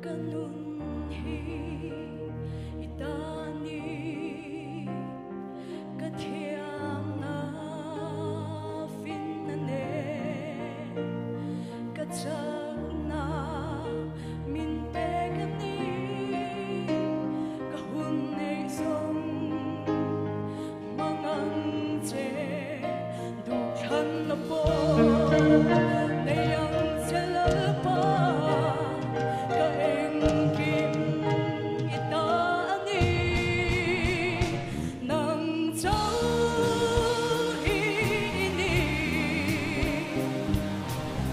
kanunhi itani kathiang na finnane katsak na minpegani kahunay song mangang che dukhan na po nayang salapa kaeng kim itani nang châu ini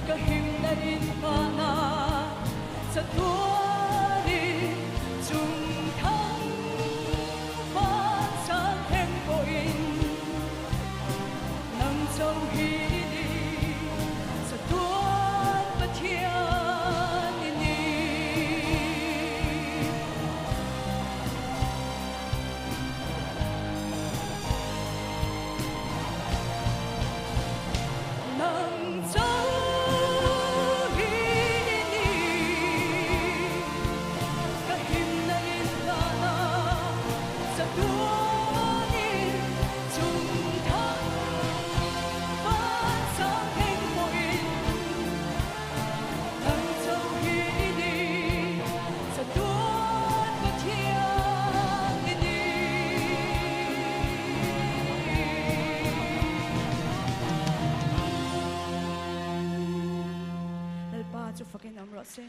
kahim na rin pa na sa tuwanin chung thang pa sa tempoin nang châu ini sa tuwan patian ini nang châu ini kahim na rin ka na sa tuwanin chung thang pa sa tempoin nang châu ini sa tuwan patian ini Lalpa chu fakin amro se